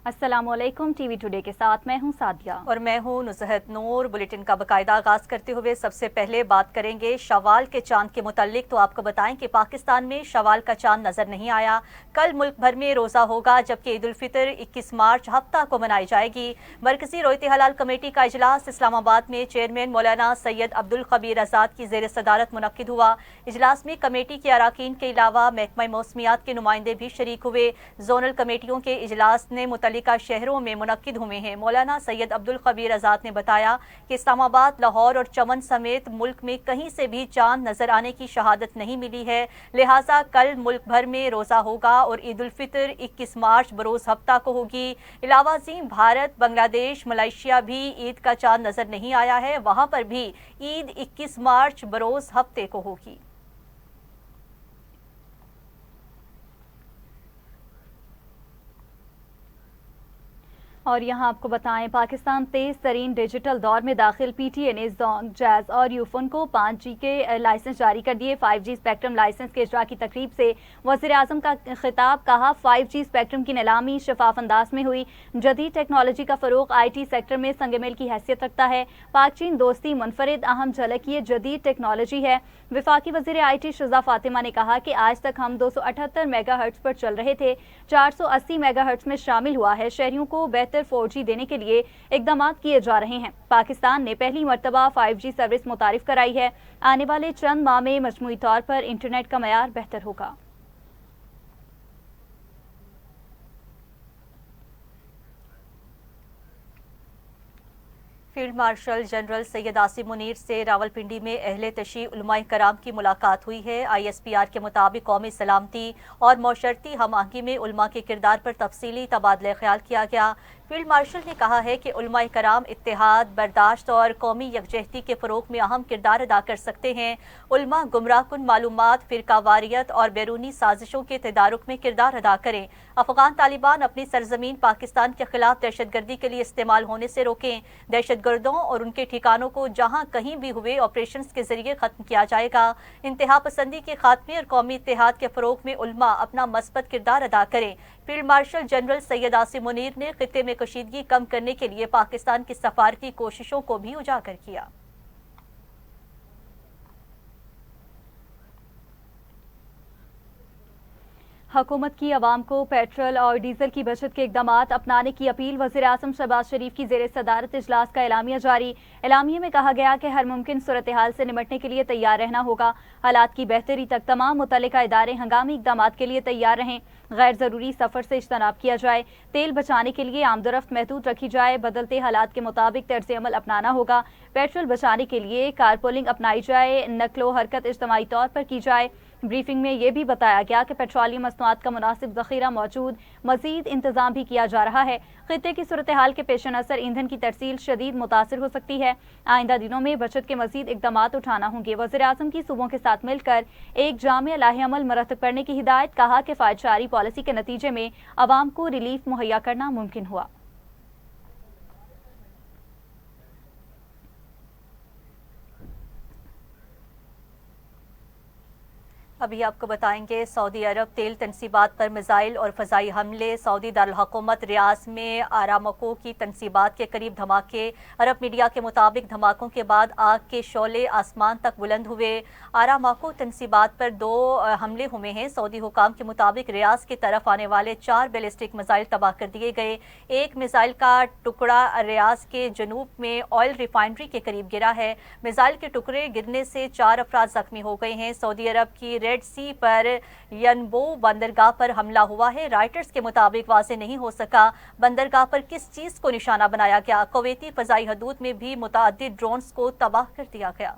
السلام علیکم، T V today کے ساتھ میں ہوں سعدیہ اور میں ہوں نصحت نور۔ بلیٹن کا باقاعدہ آغاز کرتے ہوئے سب سے پہلے بات کریں گے شوال کے چاند کے متعلق۔ تو آپ کو بتائیں کہ پاکستان میں شوال کا چاند نظر نہیں آیا۔ کل ملک بھر میں روزہ ہوگا، جبکہ عید الفطر 21 مارچ ہفتہ کو منائی جائے گی۔ مرکزی رویت حلال کمیٹی کا اجلاس اسلام آباد میں چیئرمین مولانا سید عبدالخبیر آزاد کی زیر صدارت منعقد ہوا۔ اجلاس میں کمیٹی کے اراکین کے علاوہ محکمہ موسمیات کے نمائندے بھی شریک ہوئے۔ زونل کمیٹیوں کے اجلاس نے متعلقہ شہروں میں منعقد ہوئے ہیں۔ مولانا سید عبدالخبیر آزاد نے بتایا کہ اسلام آباد، لاہور اور چمن سمیت ملک میں کہیں سے بھی چاند نظر آنے کی شہادت نہیں ملی ہے، لہٰذا کل ملک بھر میں روزہ ہوگا اور عید الفطر 21 مارچ بروز ہفتہ کو ہوگی۔ علاوہ ازیں بھارت، بنگلہ دیش، ملائیشیا بھی عید کا چاند نظر نہیں آیا ہے، وہاں پر بھی عید 21 مارچ بروز ہفتے کو ہوگی۔ اور یہاں آپ کو بتائیں، پاکستان تیز ترین ڈیجیٹل دور میں داخل۔ پی ٹی اے نے زونگ، جیز اور یوفون کو 5G کے لائسنس جاری کر دیے۔ 5G اسپیکٹرم لائسنس کے اجرا کی تقریب سے وزیر اعظم کا خطاب، کہا 5G اسپیکٹرم کی نیلامی شفاف انداز میں ہوئی۔ جدید ٹیکنالوجی کا فروغ IT سیکٹر میں سنگ میل کی حیثیت رکھتا ہے۔ پاک چین دوستی منفرد اہم جھلک یہ جدید ٹیکنالوجی ہے۔ وفاقی وزیر IT شہزاد فاطمہ نے کہا کہ آج تک ہم 278 میگا ہرٹز پر چل رہے تھے، 480 میگا ہرٹز میں شامل ہوا ہے۔ شہریوں کو بہتر 4G دینے کے لیے اقدامات کیے جا رہے ہیں۔ پاکستان نے پہلی مرتبہ 5G سروس متعارف کرائی ہے۔ آنے والے چند ماہ میں مجموعی طور پر انٹرنیٹ کا معیار بہتر ہوگا۔ Field marshal general Syed Asim Munir سے راولپنڈی میں اہل تشیع علماء کرام کی ملاقات ہوئی ہے۔ ISPR کے مطابق قومی سلامتی اور معاشرتی ہم آہنگی میں علماء کے کردار پر تفصیلی تبادلہ خیال کیا گیا۔ فیلڈ مارشل نے کہا ہے کہ علماء کرام اتحاد، برداشت اور قومی یکجہتی کے فروغ میں اہم کردار ادا کر سکتے ہیں۔ علماء گمراہ کن معلومات، فرقہ واریت اور بیرونی سازشوں کے تدارک میں کردار ادا کریں۔ افغان طالبان اپنی سرزمین پاکستان کے خلاف دہشت گردی کے لیے استعمال ہونے سے روکیں۔ دہشت گردوں اور ان کے ٹھکانوں کو جہاں کہیں بھی ہوئے آپریشنز کے ذریعے ختم کیا جائے گا۔ انتہا پسندی کے خاتمے اور قومی اتحاد کے فروغ میں علماء اپنا مثبت کردار ادا کریں۔ Field marshal general Syed Asim Munir نے خطے میں کشیدگی کم کرنے کے لیے پاکستان کی سفارتی کوششوں کو بھی اجاگر کیا۔ حکومت کی عوام کو پیٹرول اور ڈیزل کی بچت کے اقدامات اپنانے کی اپیل۔ وزیر اعظم شہباز شریف کی زیر صدارت اجلاس کا اعلامیہ جاری۔ اعلامیے میں کہا گیا کہ ہر ممکن صورتحال سے نمٹنے کے لیے تیار رہنا ہوگا۔ حالات کی بہتری تک تمام متعلقہ ادارے ہنگامی اقدامات کے لیے تیار رہیں۔ غیر ضروری سفر سے اجتناب کیا جائے۔ تیل بچانے کے لیے آمد و رفت محدود رکھی جائے۔ بدلتے حالات کے مطابق طرز عمل اپنانا ہوگا۔ پیٹرول بچانے کے لیے کارپولنگ اپنائی جائے۔ نقل و حرکت اجتماعی طور پر کی جائے۔ بریفنگ میں یہ بھی بتایا گیا کہ پیٹرولیم مصنوعات کا مناسب ذخیرہ موجود، مزید انتظام بھی کیا جا رہا ہے۔ خطے کی صورتحال کے پیش نظر ایندھن کی ترسیل شدید متاثر ہو سکتی ہے۔ آئندہ دنوں میں بچت کے مزید اقدامات اٹھانا ہوں گے۔ وزیر اعظم کی صوبوں کے ساتھ مل کر ایک جامع لاہ عمل مرتب کرنے کی ہدایت، کہا کہ فائد شعاری پالیسی کے نتیجے میں عوام کو ریلیف مہیا کرنا ممکن ہوا۔ ابھی آپ کو بتائیں گے سعودی عرب تیل تنصیبات پر میزائل اور فضائی حملے۔ سعودی دارالحکومت ریاض میں آرامکو کی تنصیبات کے قریب دھماکے۔ عرب میڈیا کے مطابق دھماکوں کے بعد آگ کے شعلے آسمان تک بلند ہوئے۔ آرامکو تنصیبات پر 2 حملے ہوئے ہیں۔ سعودی حکام کے مطابق ریاض کی طرف آنے والے 4 بیلسٹک میزائل تباہ کر دیے گئے۔ ایک میزائل کا ٹکڑا ریاض کے جنوب میں آئل ریفائنری کے قریب گرا ہے۔ میزائل کے ٹکڑے گرنے سے 4 افراد زخمی ہو گئے ہیں۔ سعودی عرب کی ریڈ سی پر ینبو بندرگاہ پر حملہ ہوا ہے۔ رائٹرز کے مطابق واضح نہیں ہو سکا بندرگاہ پر کس چیز کو نشانہ بنایا گیا۔ کویتی فضائی حدود میں بھی متعدد ڈرونز کو تباہ کر دیا گیا۔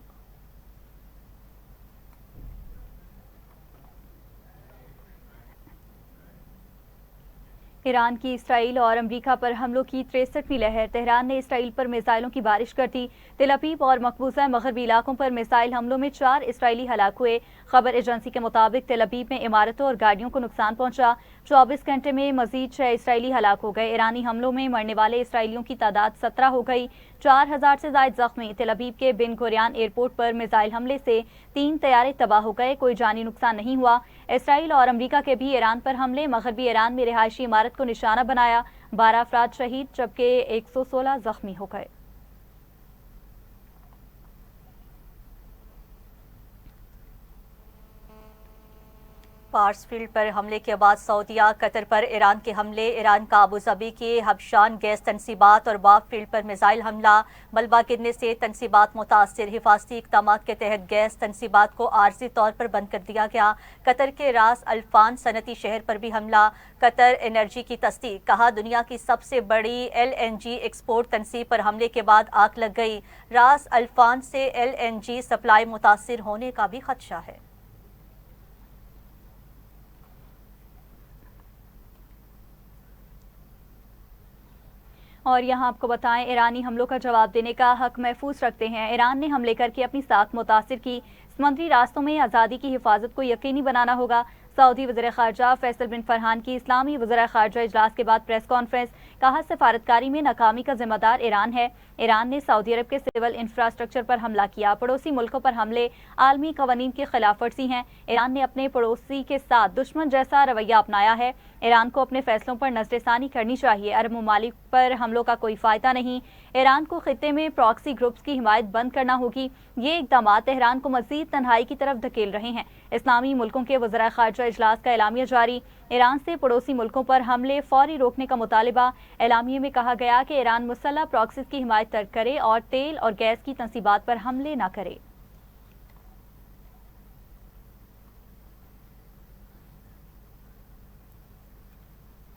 ایران کی اسرائیل اور امریکہ پر حملوں کی 63ویں لہر۔ تہران نے اسرائیل پر میزائلوں کی بارش کر دی۔ تل ابیب اور مقبوضہ مغربی علاقوں پر میزائل حملوں میں 4 اسرائیلی ہلاک ہوئے۔ خبر ایجنسی کے مطابق تل ابیب میں عمارتوں اور گاڑیوں کو نقصان پہنچا۔ 24 घंटे में मजीद 6 इसराइली हलाक हो गए। ईरानी हमलों में मरने वाले इसराइलियों की तादाद 17 हो गई। 4000 से ज्यादा जख्मी। तेल अवीव के बिन गुरियन एयरपोर्ट पर मिसाइल हमले से 3 तैयारे तबाह हो गए। कोई जानी नुकसान नहीं हुआ। इसराइल और अमरीका के भी ईरान पर हमले। मगरबी ईरान में रिहायशी इमारत को निशाना बनाया। 12 अफराद शहीद जबकि 116 जख्मी हो गए। पार्स फील्ड पर हमले के बाद सऊदीया कतर पर ईरान के हमले। ईरान का अबूजबी के हबशान गैस तनसीबात और बाब फील्ड पर मिसाइल हमला। मलबा गिरने से तनसीबात मुतासिर। हिफाजती इक़दामात के तहत गैस तनसीबात को आर्जी तौर पर बंद कर दिया गया। कतर के रास अल्फान सनती शहर पर भी हमला। कतर एनर्जी की तस्दीक। कहा दुनिया की सबसे बड़ी LNG एक्सपोर्ट तनसीब पर हमले के बाद आग लग गई। रास अल्फान से LNG सप्लाई मुतासिर होने का भी खदशा है। और यहाँ आपको बताएं, ईरानी हमलों का जवाब देने का हक महफूज रखते हैं। ईरान ने हमले करके अपनी साख मुतासिर की। समुद्री रास्तों में आज़ादी की हिफाजत को यकीनी बनाना होगा। सऊदी वज़ीर ख़ारजा फैसल बिन फरहान की इस्लामी वज़ीर ख़ारजा इजलास के बाद प्रेस कॉन्फ्रेंस। कहा सफारतकारी में नाकामी का जिम्मेदार ईरान है। ईरान ने सऊदी अरब के सिविल इंफ्रास्ट्रक्चर पर हमला किया। पड़ोसी मुल्कों पर हमले आलमी कवानीन की खिलाफ वर्जी हैं। ईरान ने अपने पड़ोसी के साथ दुश्मन जैसा रवैया अपनाया है। ईरान को अपने फैसलों पर नजरसानी करनी चाहिए। अरब ममालिक पर हमलों का कोई फ़ायदा नहीं। ईरान को खित्ते में प्रॉक्सी ग्रुप्स की हिमायत बंद करना होगी। ये इक़दाम तेहरान को मज़ीद तन्हाई की तरफ धकेल रहे हैं। इस्लामी मुल्कों के वज़ीर ख़ारजा इजलास का एलामिया जारी। ईरान से पड़ोसी मुल्कों पर हमले फौरी रोकने का मुतालिबा। एलामिया में कहा गया कि ईरान मुसल्लह प्रॉक्सीज की हिमायत तर्क करे और तेल और गैस की तनसीबात पर हमले न करे।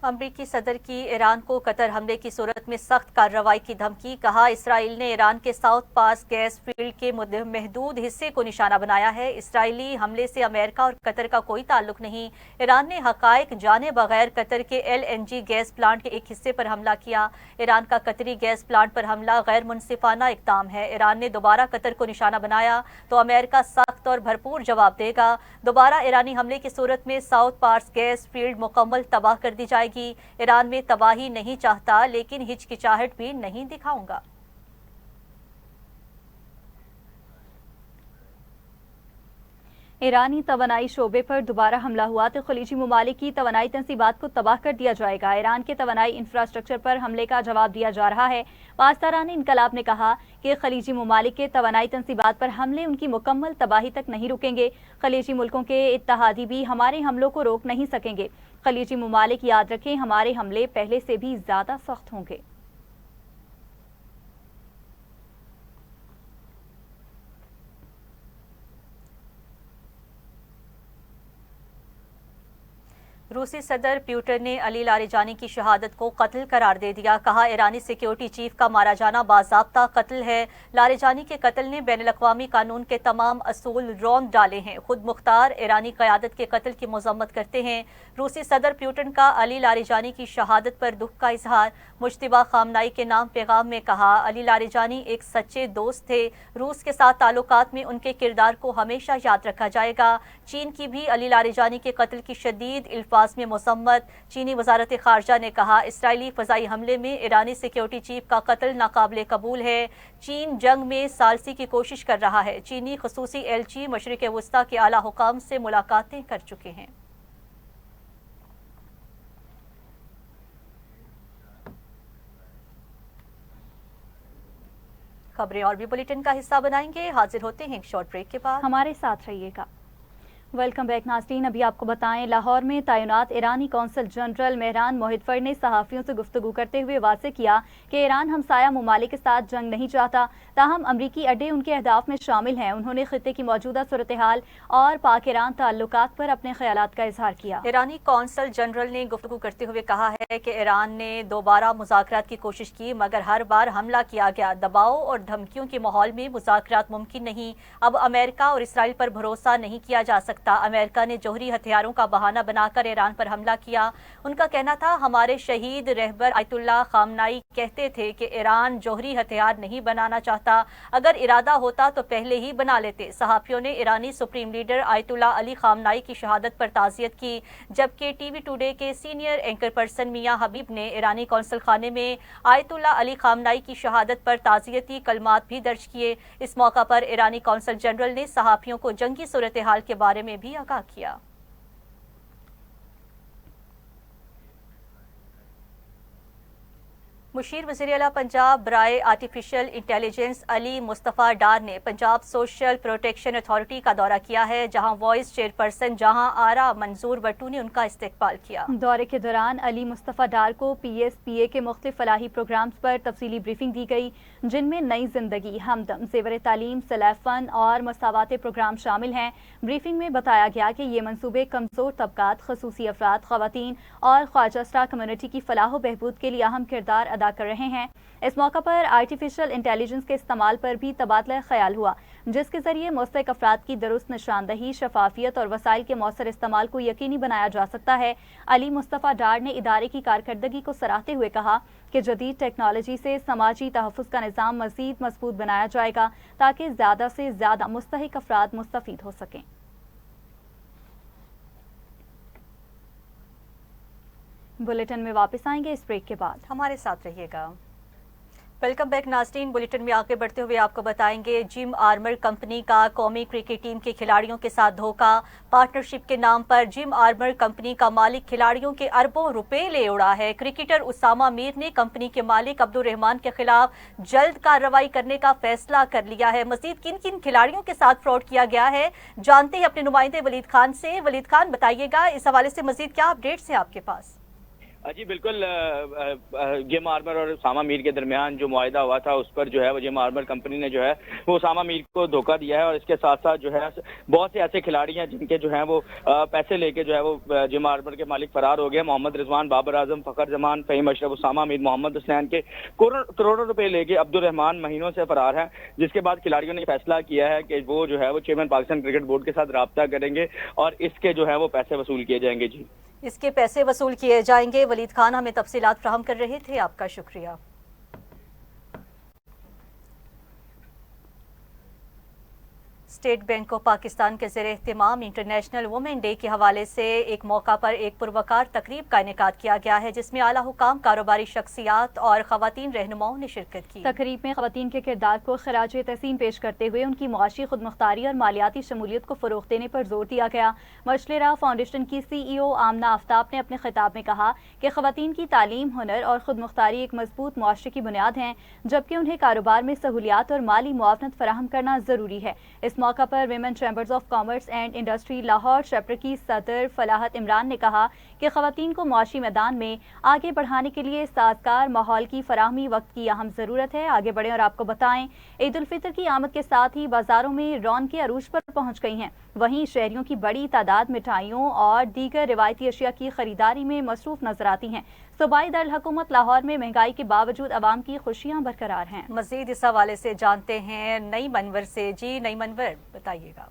अमरीकी सदर की ईरान को कतर हमले की सूरत में सख्त कार्रवाई की धमकी। कहा इसराइल ने ईरान के साउथ पास गैस फील्ड के महदूद हिस्से को निशाना बनाया है। इसराइली हमले से अमेरिका और कतर का कोई ताल्लुक नहीं। ईरान ने हकायक जाने बगैर कतर के LNG गैस प्लांट के एक हिस्से पर हमला किया। ईरान का कतरी गैस प्लांट पर हमला गैर मुनसिफाना इक़दाम है। ईरान ने दोबारा कतर को निशाना बनाया तो अमेरिका सख्त और भरपूर जवाब देगा। दोबारा ईरानी हमले की सूरत में साउथ पास गैस फील्ड मुकम्मल तबाह कर दी जाएगी। ईरान में तबाही नहीं चाहता लेकिन हिचकिचाहट भी नहीं दिखाऊंगा। ईरानी तवानाई शोबे पर दोबारा हमला हुआ तो खलीजी ममालिक की तवानाई तनसीबात को तबाह कर दिया जाएगा। ईरान के तवानाई इंफ्रास्ट्रक्चर पर हमले का जवाब दिया जा रहा है। पासदारान इनकलाब ने कहा कि खलीजी ममालिक के तवानाई तनसीबात पर हमले उनकी मुकम्मल तबाही तक नहीं रुकेंगे। खलीजी मुल्कों के इत्तहादी भी हमारे हमलों को रोक नहीं सकेंगे। खलीजी ममालिक याद रखें, हमारे हमले पहले से भी ज्यादा सख्त होंगे। रूसी सदर प्यूटन ने अली लारिजानी की शहादत को कत्ल करार दे दिया। कहा ईरानी सिक्योरिटी चीफ का मारा जाना बाज़ाब्ता कत्ल है। लारिजानी के कत्ल ने बैनुल-अक़वामी कानून के तमाम असूल रौंद डाले हैं। खुद मुख्तार ईरानी क़यादत के कत्ल की मज़म्मत करते हैं। रूसी सदर प्यूटन का अली लारिजानी की शहादत पर दुख का इजहार। मुश्तबा खामनाई के नाम पैगाम में कहा अली लारिजानी एक सच्चे दोस्त थे। रूस के साथ ताल्लुकात में उनके किरदार को हमेशा याद रखा जाएगा। चीन की भी अली लारिजानी के कत्ल की शदीद इल्फाज में मसम्मत। चीनी वजारत खारजा ने कहा इसराइली फ़ज़ाई हमले में ईरानी सिक्योरिटी चीफ का कत्ल नाकाबिले कबूल है। चीन जंग में सालसी की कोशिश कर रहा है। चीनी ख़ुसूसी एलची मशरिक़ वस्ता के आला हुकाम से मुलाकातें कर चुके हैं। खबरें और भी बुलेटिन का हिस्सा बनाएंगे। हाजिर होते हैं एक शॉर्ट ब्रेक के बाद। हमारे साथ रहिएगा। वेलकम बैक नाज़रीन। अभी आपको बताएं, लाहौर में तैनात ईरानी कौंसल जनरल मेहरान मोहिद्दफर ने सहाफ़ियों से गुफ्तगू करते हुए वाज़ेह किया कि ईरान हमसाया ममालिक के साथ जंग नहीं चाहता, ताहम अमरीकी अड्डे उनके अहदाफ में शामिल हैं। उन्होंने खित्ते की मौजूदा सूरत हाल और पाक ईरान ताल्लुकात पर अपने ख्यालात का इजहार किया। ईरानी कौंसल जनरल ने गुफ्तगू करते हुए कहा है कि ईरान ने दोबारा मुज़ाकरात की कोशिश की मगर हर बार हमला किया गया। दबाव और धमकियों के माहौल में मुज़ाकरात मुमकिन नहीं। अब अमेरिका और इसराइल पर भरोसा नहीं किया जा सकता। सकता। अमेरिका ने जौहरी हथियारों का बहाना बनाकर ईरान पर हमला किया। उनका कहना था, हमारे शहीद रहबर आयतुल्लाह खामनाई कहते थे कि ईरान जौहरी हथियार नहीं बनाना चाहता, अगर इरादा होता तो पहले ही बना लेते। सहाफ़ियों ने ईरानी supreme leader Ayatollah Ali Khamenei की शहादत पर ताज़ियत की, जबकि टीवी टुडे के senior anchor person Mian Habib ने ईरानी कौंसल खाने में आयतुल्लाह अली खामनाई की शहादत पर ताज़ियती कलमात भी दर्ज किए। इस मौका पर ईरानी कौंसल जनरल ने सहाफ़ियों को जंगी सूरत हाल के बारे में भी आगाह किया। मुशीर वज़ीर आला पंजाब बराए आर्टिफिशियल इंटेलिजेंस अली मुस्तफ़ा डार ने पंजाब सोशल प्रोटेक्शन अथॉरिटी का दौरा किया है, जहां वॉइस चेयरपर्सन जहां आरा मंजूर बट्टू ने उनका इस्तकबाल किया। दौरे के दौरान अली मुस्तफ़ा डार को PSPA के मुख्तलिफ फलाही प्रोग्राम्स पर तफसीली ब्रीफिंग दी गई, जिनमें नई जिंदगी, हमदम, ज़ेवर तालीम, सलाफ़न और मसावात प्रोग्राम शामिल हैं। ब्रीफिंग में बताया गया कि ये मनसूबे कमज़ोर तबकात, ख़ुसूसी अफराद, ख़वातीन और ख्वाजा स्टार कम्यूनिटी की फलाह व बहबूद के लिए अहम किरदार अदा कर रहे हैं। इस मौका पर आर्टिफिशियल इंटेलिजेंस के इस्तेमाल पर भी तबादला ख्याल हुआ, जिसके जरिए मुस्तहिक अफराद की दुरुस्त निशानदही, शफाफियत और वसाइल के मौसर इस्तेमाल को यकीनी बनाया जा सकता है। अली मुस्तफ़ा डार ने इदारे की कारकर्दगी को सराहते हुए कहा कि जदीद टेक्नोलॉजी से समाजी तहफ़्फ़ुज़ का निज़ाम मज़ीद मजबूत बनाया जाएगा, ताकि ज़्यादा से ज़्यादा मुस्तहिक अफराद मुस्तफ़ीद हो सकें। बुलेटिन में वापस आएंगे इस ब्रेक के बाद, हमारे साथ रहिएगा। वेलकम बैक नाज़रीन। बुलेटिन में आगे बढ़ते हुए आपको बताएंगे, जिम आर्मर कंपनी का कौमी क्रिकेट टीम के खिलाड़ियों के साथ धोखा। पार्टनरशिप के नाम पर जिम आर्मर कंपनी का मालिक खिलाड़ियों के अरबों रुपए ले उड़ा है। क्रिकेटर उसामा मीर ने कंपनी के मालिक अब्दुल रहमान के खिलाफ जल्द कार्रवाई करने का फैसला कर लिया है। मजीद किन किन खिलाड़ियों के साथ फ्रॉड किया गया है, जानते हैं अपने नुमाइंदे वलीद खान से। वलीद खान, बताइएगा इस हवाले से मजीद क्या अपडेट्स हैं आपके पास? जी बिल्कुल, जिम आर्मर और उसामा मीर के दरमियान जो मुआहिदा हुआ था, उस पर जो है वो जिम आर्मर कंपनी ने जो है वो उसामा मीर को धोखा दिया है। और इसके साथ साथ जो है बहुत से ऐसे खिलाड़ी हैं जिनके जो है वो पैसे लेके जो है वो जिम आर्मर के मालिक फरार हो गए। मोहम्मद रिजवान, बाबर आजम, फखर जमान, फहीम अशरफ, उसामा मीर, मोहम्मद हुसैन के करोड़ों रुपए लेके अब्दुल रहमान महीनों से फरार हैं। जिसके बाद खिलाड़ियों ने फैसला किया है कि वो जो है वो चेयरमैन पाकिस्तान क्रिकेट बोर्ड के साथ राब्ता करेंगे और इसके जो है वो पैसे वसूल किए जाएंगे। जी, इसके पैसे वसूल किए जाएंगे। वलीद खान हमें तफसीलात फराहम कर रहे थे, आपका शुक्रिया। स्टेट बैंक ऑफ पाकिस्तान के ज़ेर एहतमाम इंटरनेशनल वुमेन डे के हवाले से एक मौका पर एक पुरवकार तकरीब का इनेकाद किया गया है, जिसमें आला हुकाम, कारोबारी शख्सियात और खवातीन रहनुमाओं ने शिरकत की। तकरीब में खवातीन के किरदार को खराज तहसीन पेश करते हुए उनकी मुआशी खुदमुख्तारी और मालियाती शमूलियत को फ़रोग़ देने पर जोर दिया गया। मशलिरा फाउंडेशन की CEO आमना आफ्ताब ने अपने खिताब में कहा कि खवातीन की तालीम, हुनर और खुदमुख्तारी एक मजबूत मुआशरे की बुनियाद हैं, जबकि उन्हें कारोबार में सहूलियात और माली मुआवनत फराहम करना ज़रूरी है। इस मौका पर women chambers of commerce and industry Lahore chapter की सदर फलाहत इमरान ने कहा कि खवातीन को मुआशी मैदान में आगे बढ़ाने के लिए साजगार माहौल की फराहमी वक्त की अहम ज़रूरत है। आगे बढ़ें और आपको बताएं, ईद उल फितर की आमद के साथ ही बाजारों में रौनकें अरूज पर पहुंच गई हैं। वहीं शहरियों की बड़ी तादाद मिठाइयों और दीगर रिवायती अशिया की खरीदारी में मसरूफ नजर आती हैं। सूबाई दारुल हुकूमत लाहौर में महंगाई के बावजूद आवाम की खुशियां बरकरार हैं। मजीद इस हवाले से जानते हैं नई मनवर से। जी नई मनवर, बताइएगा।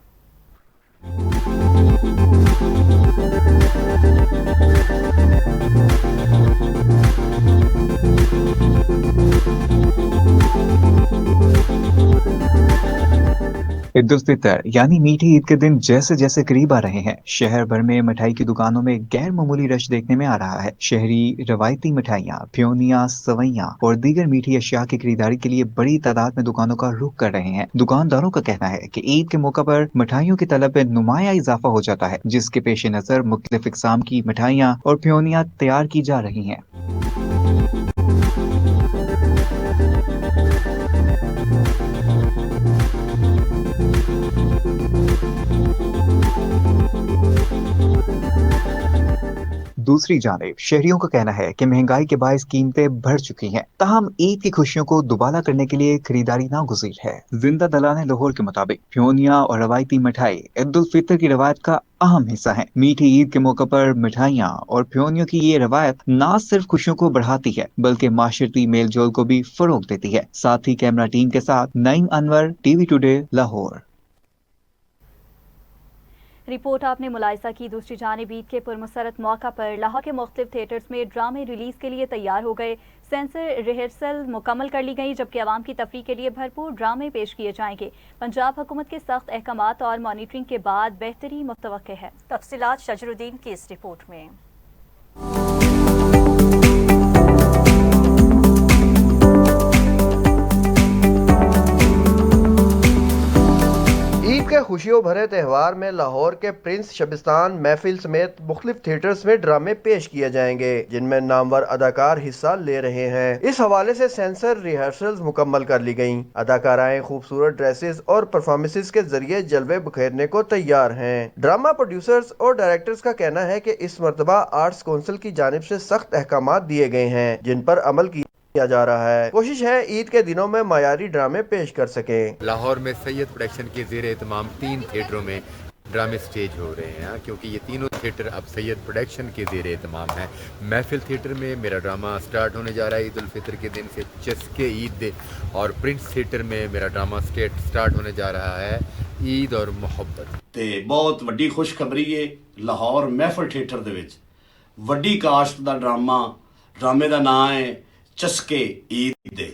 ईद उल फितर यानी मीठी ईद के दिन जैसे जैसे करीब आ रहे हैं, शहर भर में मिठाई की दुकानों में गैर मामूली रश देखने में आ रहा है। शहरी रवायती मिठाइयाँ, फ्योनियाँ, सवैयाँ और दीगर मीठी अशिया की खरीदारी के लिए बड़ी तादाद में दुकानों का रुख कर रहे हैं। दुकानदारों का कहना है कि ईद के मौका पर मिठाइयों की तलब में नुमाया इजाफा हो जाता है, जिसके पेश नजर मुख्तलिफ इक़साम की मिठाइयाँ और फ्योनियाँ तैयार की जा रही हैं। दूसरी जानिब शहरियों का कहना है कि महंगाई के बायस कीमतें बढ़ चुकी हैं, ताहम ईद की खुशियों को दुबारा करने के लिए खरीदारी नागुज़ीर है। जिंदा दलाने लाहौर के मुताबिक फ्योनिया और रवायती मिठाई ईद उल फितर की रवायत का अहम हिस्सा है। मीठी ईद के मौके पर मिठाइयाँ और फ्योनियों की ये रवायत न सिर्फ खुशियों को बढ़ाती है, बल्कि माशरती मेल जोल को भी फरोग देती है। साथ ही कैमरा टीम के साथ Naeem Anwar, TV today, Lahore. Report आपने मुलायसा की। दूसरी जानिब ईद के पुरमसरत मौका पर लाहौर के मुख्तलिफ थिएटर्स में ड्रामे रिलीज के लिए तैयार हो गए। सेंसर रिहर्सल मुकम्मल कर ली गई, जबकि आवाम की तफरीह के लिए भरपूर ड्रामे पेश किए जाएंगे। पंजाब हुकूमत के सख्त अहकामात और मॉनिटरिंग के बाद बेहतरी मुतवक्के है। तफसीलात शजरुद्दीन की इस रिपोर्ट में। ईद के खुशियों भरे त्यौहार में लाहौर के प्रिंस शबिस्तान महफिल समेत मुख्तलिफ थिएटर्स में ड्रामे पेश किए जाएंगे, जिनमें नामवर अदाकार हिस्सा ले रहे हैं। इस हवाले से सेंसर रिहर्सल्स मुकम्मल कर ली गयी। अदाकाराएं खूबसूरत ड्रेसेस और परफॉर्मेंसेस के जरिए जलवे बिखेरने को तैयार हैं। ड्रामा प्रोड्यूसर्स और डायरेक्टर्स का कहना है कि इस मरतबा आर्ट्स काउंसिल की जानिब से सख्त अहकामात दिए गए हैं, जिन पर अमल किया जा रहा है। कोशिश है ईद के दिनों में मायारी ड्रामे पेश कर सकें। लाहौर में सैयद प्रोडक्शन के ज़ेरे एहतमाम 3 थिएटरों में ड्रामे स्टेज हो रहे हैं, क्योंकि ये तीनों थिएटर अब सैयद प्रोडक्शन के ज़ेरे एहतमाम है। महफिल थिएटर में मेरा ड्रामा स्टार्ट होने जा रहा है ईद उल फितर के दिन से चस्के ईद, और प्रिंस थिएटर में मेरा ड्रामा स्टार्ट होने जा रहा है ईद और मोहब्बत। ਤੇ ਬਹੁਤ ਵੱਡੀ ਖੁਸ਼ਖਬਰੀ ਹੈ ਲਾਹੌਰ ਮਹਿਫਲ ਥੀਏਟਰ ਦੇ ਵਿੱਚ ਵੱਡੀ ਕਾਸਟ ਦਾ ਡਰਾਮੇ ਦਾ ਨਾਮ ਹੈ ਚਸਕੇ ਈਦ ਦੇ।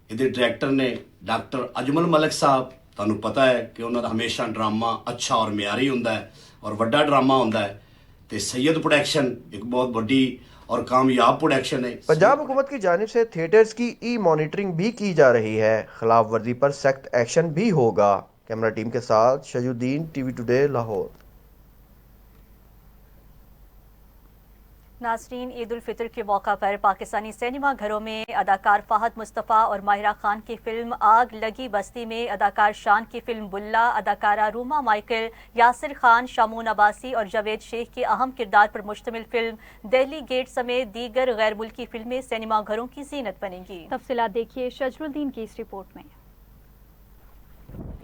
ਇਹਦੇ ਡਾਇਰੈਕਟਰ ਨੇ ਡਾਕਟਰ ਅਜਮਲ ਮਲਕ ਸਾਹਿਬ। ਤੁਹਾਨੂੰ ਪਤਾ ਹੈ ਕਿ ਉਹਨਾਂ ਦਾ ਹਮੇਸ਼ਾ ਡਰਾਮਾ ਅੱਛਾ ਔਰ ਮਿਆਰੀ ਹੁੰਦਾ ਹੈ ਔਰ ਵੱਡਾ ਡਰਾਮਾ ਹੁੰਦਾ ਹੈ, ਤੇ ਸੈयद प्रोडक्शन एक बहुत बड़ी और कामयाब प्रोडक्शन है। पंजाब हुकूमत की जानिब से थिएटर्स की ई मॉनिटरिंग भी की जा रही है। खिलाफ वर्जी पर सख्त एक्शन भी होगा। कैमरा टीम के साथ शजरुद्दीन, टीवी टुडे, लाहौर। नाज़रीन, ईद उल फितर के मौका पर पाकिस्तानी सिनेमा घरों में अदाकार फ़हद मुस्तफ़ा और माहिरा खान की फिल्म आग लगी बस्ती में, अदाकार शान की फिल्म बुल्ला, अदाकारा रूमा माइकल, यासिर खान, शामून अब्बासी और जावेद शेख के अहम किरदार पर मुश्तमिल फिल्म दिल्ली गेट समेत दीगर गैर मुल्की फिल्में सिनेमा घरों की ज़ीनत बनेंगी। तफसीलात देखिए शजरुद्दीन की इस रिपोर्ट में।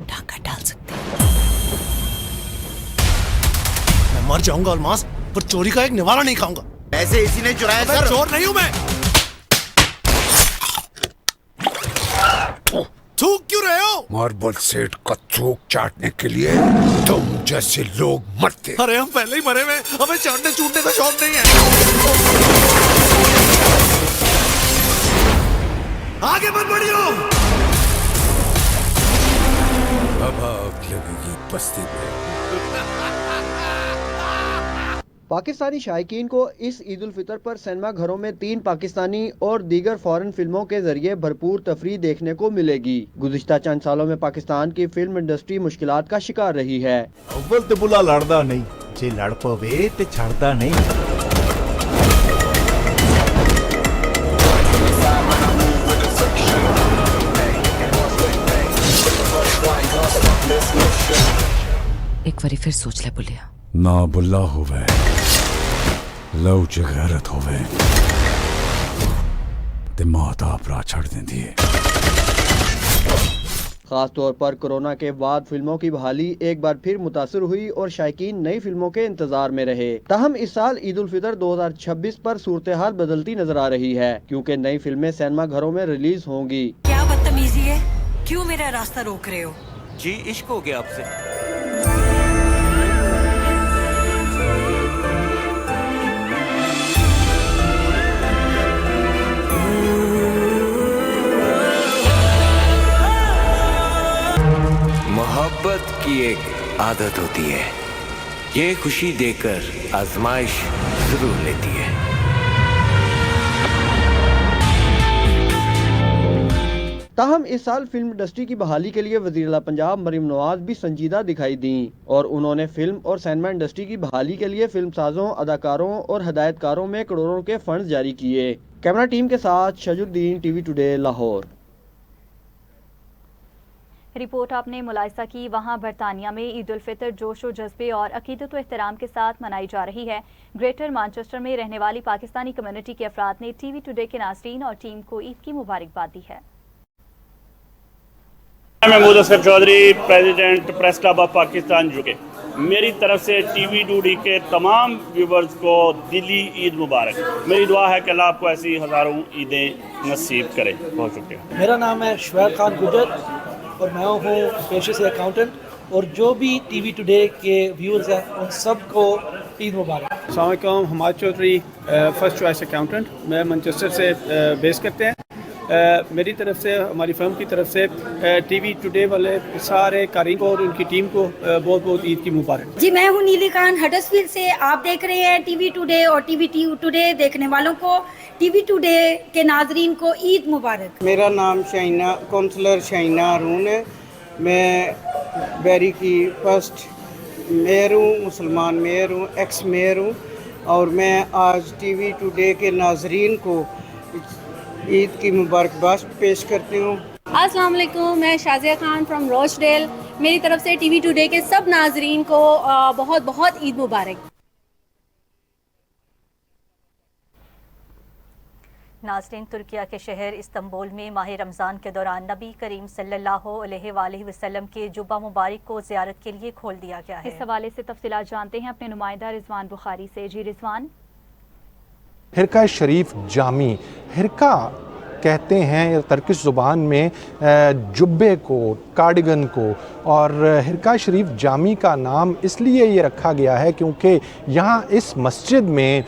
डाका डाल सकते मैं मर जाऊंगा अलमास, पर चोरी का एक निवाला नहीं खाऊंगा। ऐसे इसी ने चुराया सर। चोर नहीं हूं मैं। थूक क्यों रहे हो? मार्बल सेठ का थूक चाटने के लिए तुम जैसे लोग मरते। अरे हम पहले ही मरे हुए, हमें चाटने चूटने का शौक नहीं है। आगे मत बढ़ियो। अब आग लगेगी बस्ती में। पाकिस्तानी शायकीन को इस ईद उल फितर पर सिनेमा घरों में 3 पाकिस्तानी और दीगर फॉरेन फिल्मों के जरिए भरपूर तफरीह देखने को मिलेगी। गुज़िश्ता चंद सालों में पाकिस्तान की फिल्म इंडस्ट्री मुश्किलात का शिकार रही है। अव्वल ते बुला लड़दा नहीं, जे लड़ पवे ते छड़दा नहीं। एक बारी फिर सोच ले बुलिया। ना बुल्ला होवे लव च गैरत होवे ते मौत आप राह छड़ देंदी है। खास तौर पर कोरोना के बाद फिल्मों की बहाली एक बार फिर मुतासर हुई और शायकीन नई फिल्मों के इंतजार में रहे। ताहम इस साल ईद उल फितर 2026 पर सूरत हाल बदलती नजर आ रही है, क्योंकि नई फिल्में सिनेमा घरों में रिलीज होंगी। क्या बदतमीजी है, क्यों मेरा रास्ता रोक रहे हो? जी इश्क हो गया आपसे। मोहब्बत की एक आदत होती है, ये खुशी देकर आजमाइश जरूर लेती है। ताहम इस साल फिल्म इंडस्ट्री की बहाली के लिए वज़ीर आला पंजाब मरीम नवाज भी संजीदा दिखाई दी और उन्होंने फिल्म और सिनेमा इंडस्ट्री की बहाली के लिए फिल्म साजों, अदाकारों और हदायतकारों में करोड़ों के फंड जारी किए। कैमरा टीम के साथ शजरुद्दीन, टीवी टुडे, लाहौर। रिपोर्ट आपने मुलायसा की। वहाँ बरतानिया में ईद उल फितर जोश व जज्बे और अकीदत व एहतराम के साथ मनाई जा रही है। ग्रेटर मैनचेस्टर में रहने वाली पाकिस्तानी कम्युनिटी के अफराद ने टीवी टुडे के नाज़रीन और टीम को ईद की मुबारकबाद दी है। Mahmood Asghar Chaudhry, president press club of Pakistan UK, मेरी तरफ से टीवी टुडे के तमाम व्यूवर्स को दिली ईद मुबारक। मेरी दुआ है कि अल्लाह आपको ऐसी हज़ारों ईदें नसीब करे। बहुत शुक्रिया। मेरा नाम है शुएब खान गुजर और मैं हूँ पेशे से अकाउंटेंट। اور جو بھی ٹی وی ٹوڈے کے ویورز ہیں ان سب کو عید مبارک۔ السلام علیکم، Hammad Chaudhry, first choice accountant, میں مانچسٹر سے بیس کرتے ہیں۔ میری طرف سے، ہماری فرم کی طرف سے ٹی وی ٹوڈے والے سارے قارئین کو اور ان کی ٹیم کو بہت بہت عید کی مبارک۔ جی میں ہوں نیلی خان ہڈرسفیلڈ سے، آپ دیکھ رہے ہیں ٹی وی ٹوڈے، اور ٹی وی ٹوڈے دیکھنے والوں کو، ٹی وی ٹوڈے کے ناظرین کو عید مبارک۔ میرا نام کونسلر شائنہ ہارون ہے، میں بیری کی فرسٹ میئر ہوں، مسلمان میئر ہوں، ایکس میئر ہوں، اور میں آج ٹی وی ٹوڈے کے ناظرین کو عید کی مبارکباد پیش کرتی ہوں۔ السلام علیکم، میں شازیہ خان فرام روچ ڈیل، میری طرف سے ٹی وی ٹوڈے کے سب ناظرین کو بہت بہت عید مبارک۔ ناظرین، ترکیہ کے شہر استنبول میں ماہ رمضان کے دوران نبی کریم صلی اللہ علیہ وآلہ وسلم کے جبہ مبارک کو زیارت کے لیے کھول دیا گیا ہے۔ اس حوالے سے تفصیلات جانتے ہیں اپنے نمائندہ رضوان بخاری سے۔ جی رضوان۔ حرقہ شریف جامی، حرقہ کہتے ہیں ترکش زبان میں جبے کو، کارڈیگن کو، اور حرقہ شریف جامی کا نام اس لیے یہ رکھا گیا ہے کیونکہ یہاں اس مسجد میں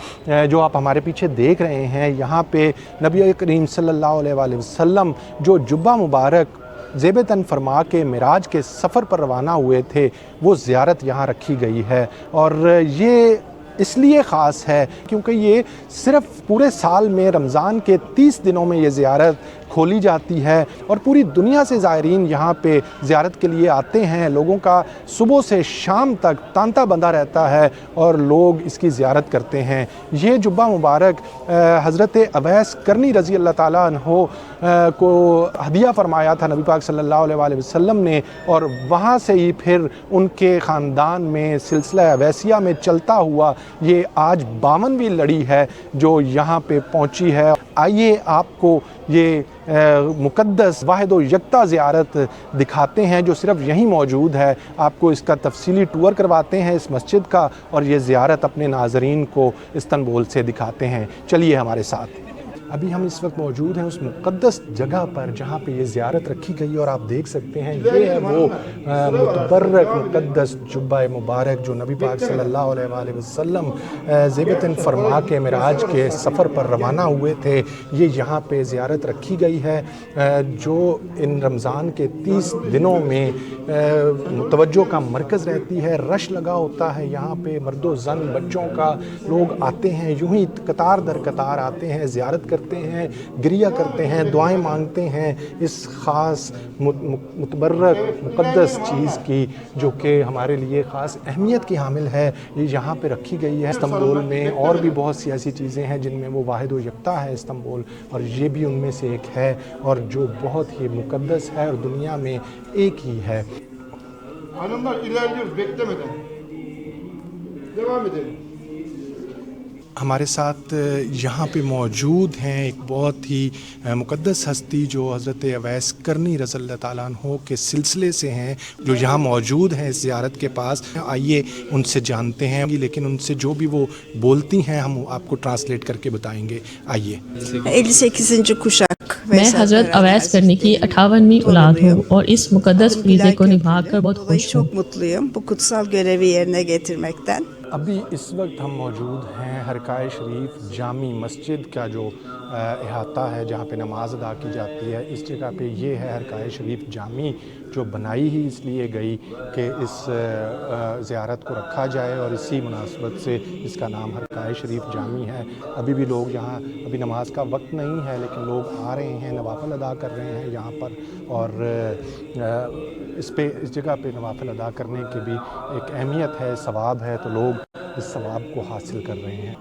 جو آپ ہمارے پیچھے دیکھ رہے ہیں، یہاں پہ نبی کریم صلی اللہ علیہ وآلہ وسلم جو جبہ مبارک زیب تن فرما کے معراج کے سفر پر روانہ ہوئے تھے، وہ زیارت یہاں رکھی گئی ہے۔ اور یہ اس لیے خاص ہے کیونکہ یہ صرف پورے سال میں رمضان کے 30 دنوں میں یہ زیارت کھولی جاتی ہے، اور پوری دنیا سے زائرین یہاں پہ زیارت کے لیے آتے ہیں۔ لوگوں کا صبح سے شام تک تانتا بندھا رہتا ہے اور لوگ اس کی زیارت کرتے ہیں۔ یہ جبہ مبارک حضرت اویس کرنی رضی اللہ تعالیٰ عنہ کو ہدیہ فرمایا تھا نبی پاک صلی اللہ علیہ وآلہ وسلم نے، اور وہاں سے ہی پھر ان کے خاندان میں سلسلہ اویسیہ میں چلتا ہوا یہ آج 52ویں لڑی ہے جو یہاں پہ پہنچی ہے۔ آئیے آپ کو یہ مقدس واحد و یکتا زیارت دکھاتے ہیں جو صرف یہیں موجود ہے، آپ کو اس کا تفصیلی ٹور کرواتے ہیں اس مسجد کا، اور یہ زیارت اپنے ناظرین کو استنبول سے دکھاتے ہیں۔ چلیے ہمارے ساتھ۔ ابھی ہم اس وقت موجود ہیں اس مقدس جگہ پر جہاں پہ یہ زیارت رکھی گئی، اور آپ دیکھ سکتے ہیں یہ ہے وہ متبرک مقدس جبہ مبارک جو نبی پاک صلی اللہ علیہ وآلہ وسلم زیب تن فرما کے معراج کے سفر پر روانہ ہوئے تھے۔ یہ یہاں پہ زیارت رکھی گئی ہے جو ان رمضان کے 30 دنوں میں توجہ کا مرکز رہتی ہے۔ رش لگا ہوتا ہے یہاں پہ، مرد و زن بچوں کا، لوگ آتے ہیں یوں ہی قطار در قطار آتے ہیں، زیارت کرتے ہیں، گریہ کرتے ہیں، دعائیں مانگتے ہیں اس خاص متبرک مقدس چیز کی جو کہ ہمارے لیے خاص اہمیت کی حامل ہے۔ یہ یہاں پہ رکھی گئی ہے۔ استنبول میں اور بھی بہت سی ایسی چیزیں ہیں جن میں وہ واحد و یکتا ہے استنبول، اور یہ بھی ان میں سے ایک ہے، اور جو بہت ہی مقدس ہے اور دنیا میں ایک ہی ہے۔ ہمارے ساتھ یہاں پہ موجود ہیں ایک بہت ہی مقدس ہستی جو حضرت اویس کرنی رضی اللہ تعالیٰ عنہ کے سلسلے سے ہیں، جو یہاں موجود ہیں اس زیارت کے پاس۔ آئیے ان سے جانتے ہیں، لیکن ان سے جو بھی وہ بولتی ہیں ہم آپ کو ٹرانسلیٹ کر کے بتائیں گے۔ آئیے۔ 58. کشاک میں حضرت اویس کرنی کی 58ویں اولاد ہوں اور اس مقدس فریضے کو نبھا کر بہت خوش ہوں۔ ابھی اس وقت ہم موجود ہیں حرقہ شریف جامی مسجد کا جو احاطہ ہے جہاں پہ نماز ادا کی جاتی ہے، اس جگہ پہ یہ ہے حرقہ شریف جامی، جو بنائی ہی اس لیے گئی کہ اس زیارت کو رکھا جائے، اور اسی مناسبت سے اس کا نام حرقہ شریف جامی ہے۔ ابھی بھی لوگ یہاں، ابھی نماز کا وقت نہیں ہے لیکن لوگ آ رہے ہیں، نوافل ادا کر رہے ہیں یہاں پر، اور اس جگہ پہ نوافل ادا کرنے کی بھی ایک اہمیت ہے، ثواب ہے، تو لوگ اس ثواب کو حاصل کر رہے ہیں۔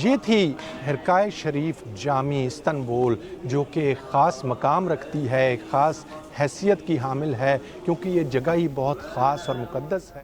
یہ تھی حرقہ شریف جامی استنبول، جو کہ ایک خاص مقام رکھتی ہے، ایک خاص حیثیت کی حامل ہے، کیونکہ یہ جگہ ہی بہت خاص اور مقدس ہے۔